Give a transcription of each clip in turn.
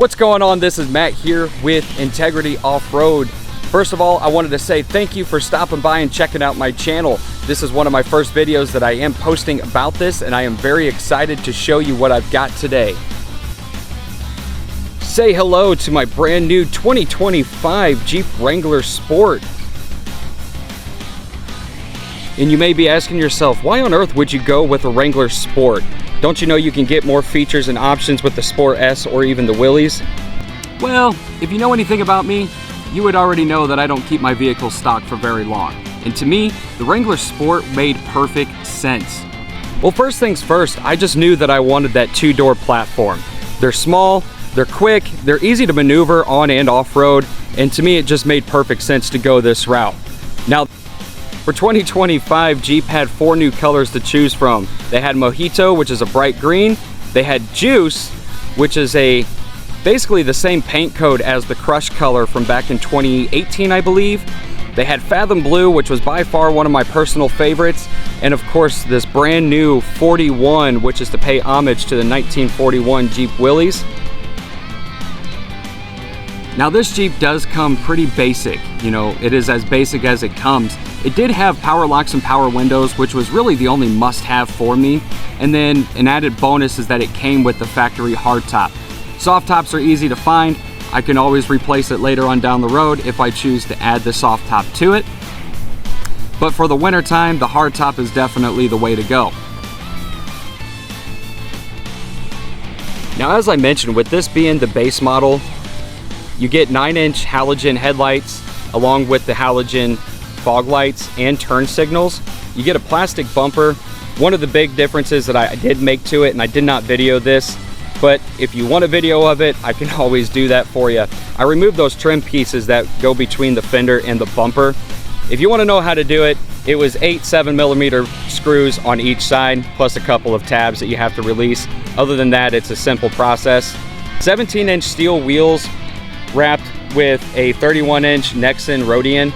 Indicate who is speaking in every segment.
Speaker 1: What's going on? This is Matt here with Integrity Off-Road. First of all, I wanted to say thank you for stopping by and checking out my channel. This is one of my first videos that I am posting about this, and I am very excited to show you what I've got today. Say hello to my brand new 2025 Jeep Wrangler Sport. And you may be asking yourself, why on earth would you go with a Wrangler Sport? Don't you know you can get more features and options with the Sport S or even the Willys? Well, if you know anything about me, you would already know that I don't keep my vehicles stocked for very long. And to me, the Wrangler Sport made perfect sense. Well, first things first, I just knew that I wanted that two-door platform. They're small, they're quick, they're easy to maneuver on and off-road, and to me it just made perfect sense to go this route. Now, for 2025, Jeep had 4 new colors to choose from. They had Mojito, which is a bright green. They had Juice, which is basically the same paint code as the Crush color from back in 2018, I believe. They had Fathom Blue, which was by far one of my personal favorites. And of course, this brand new 41, which is to pay homage to the 1941 Jeep Willys. Now this Jeep does come pretty basic, you know, it is as basic as it comes. It did have power locks and power windows, which was really the only must-have for me. And then an added bonus is that it came with the factory hardtop. Soft tops are easy to find. I can always replace it later on down the road if I choose to add the soft top to it. But for the winter time, the hardtop is definitely the way to go. Now, as I mentioned, with this being the base model, you get 9-inch halogen headlights along with the halogen fog lights and turn signals. You get a plastic bumper. One of the big differences that I did make to it, and I did not video this, but if you want a video of it, I can always do that for you. I removed those trim pieces that go between the fender and the bumper. If you want to know how to do it, it was 8 7mm screws on each side, plus a couple of tabs that you have to release. Other than that, it's a simple process. 17-inch steel wheels wrapped with a 31-inch Nexen Rodian.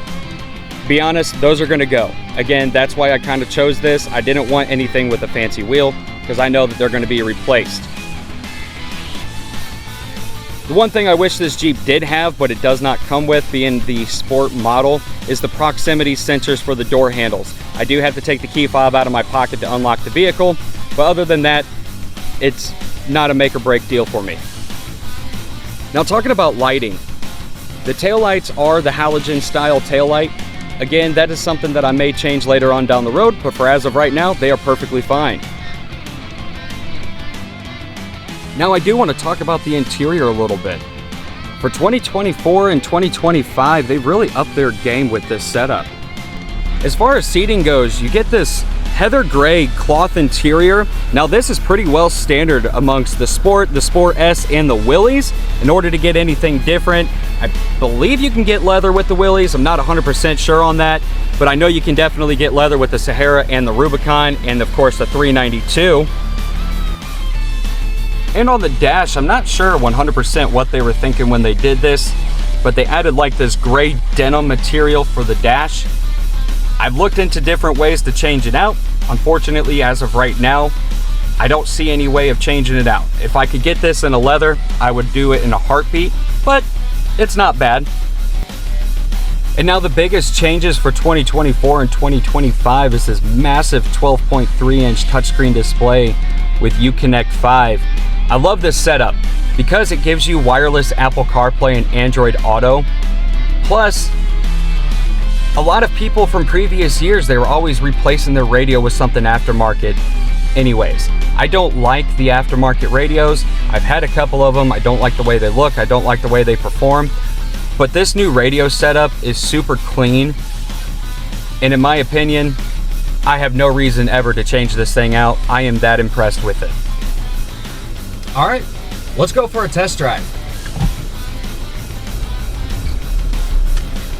Speaker 1: Be honest, those are gonna go. Again, that's why I kind of chose this. I didn't want anything with a fancy wheel because I know that they're gonna be replaced. The one thing I wish this Jeep did have, but it does not come with, being the Sport model, is the proximity sensors for the door handles. I do have to take the key fob out of my pocket to unlock the vehicle, but other than that, it's not a make or break deal for me. Now, talking about lighting, the taillights are the halogen style taillight. Again, that is something that I may change later on down the road, but for as of right now, they are perfectly fine. Now, I do want to talk about the interior a little bit. For 2024 and 2025, they've really upped their game with this setup. As far as seating goes, you get this heather gray cloth interior. Now, this is pretty well standard amongst the Sport S, and the Willys. In order to get anything different, I believe you can get leather with the Willys. I'm not 100% sure on that, but I know you can definitely get leather with the Sahara and the Rubicon, and of course the 392. And on the dash, I'm not sure 100% what they were thinking when they did this, but they added like this gray denim material for the dash. I've looked into different ways to change it out. Unfortunately, as of right now, I don't see any way of changing it out. If I could get this in a leather, I would do it in a heartbeat, but it's not bad. And now the biggest changes for 2024 and 2025 is this massive 12.3-inch touchscreen display with Uconnect 5. I love this setup because it gives you wireless Apple CarPlay and Android Auto. Plus, a lot of people from previous years, they were always replacing their radio with something aftermarket anyways. I don't like the aftermarket radios. I've had a couple of them. I don't like the way they look. I don't like the way they perform. But this new radio setup is super clean. And in my opinion, I have no reason ever to change this thing out. I am that impressed with it. All right, let's go for a test drive.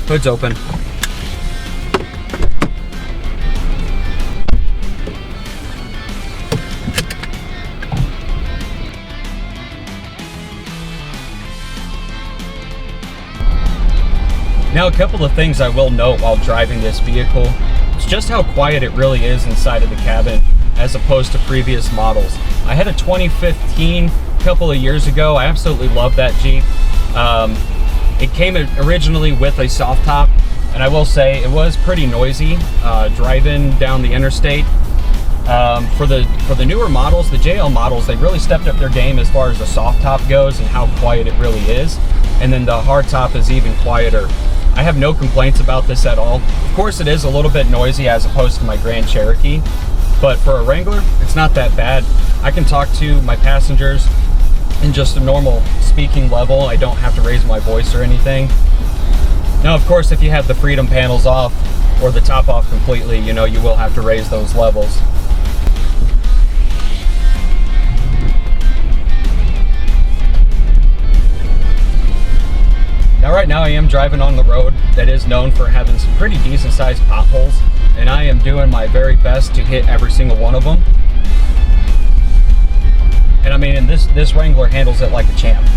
Speaker 1: Hood's open. Now, a couple of things I will note while driving this vehicle. It's just how quiet it really is inside of the cabin as opposed to previous models. I had a 2015 couple of years ago. I absolutely love that Jeep. It came originally with a soft top, and I will say it was pretty noisy driving down the interstate. For the newer models, the JL models, they really stepped up their game as far as the soft top goes and how quiet it really is. And then the hard top is even quieter. I have no complaints about this at all. Of course, it is a little bit noisy as opposed to my Grand Cherokee, but for a Wrangler, it's not that bad. I can talk to my passengers in just a normal speaking level. I don't have to raise my voice or anything. Now, of course, if you have the Freedom panels off or the top off completely, you know, you will have to raise those levels. Now, right now I am driving on the road that is known for having some pretty decent sized potholes, and I am doing my very best to hit every single one of them. And I mean, and this Wrangler handles it like a champ.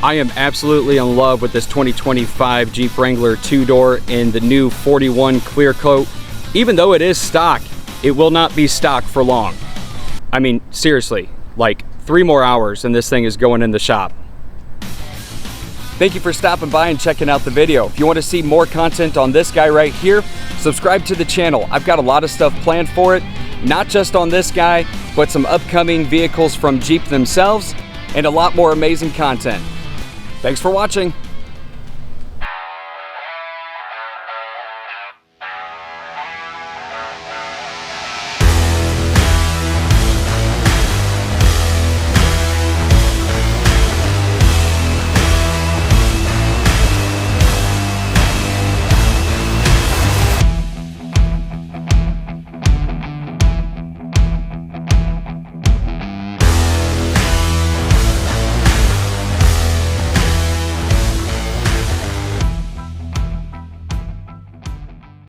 Speaker 1: I am absolutely in love with this 2025 Jeep Wrangler 2-door in the new 41 clear coat. Even though it is stock, it will not be stock for long. I mean, seriously, like 3 more hours and this thing is going in the shop. Thank you for stopping by and checking out the video. If you want to see more content on this guy right here, subscribe to the channel. I've got a lot of stuff planned for it, not just on this guy, but some upcoming vehicles from Jeep themselves and a lot more amazing content. Thanks for watching.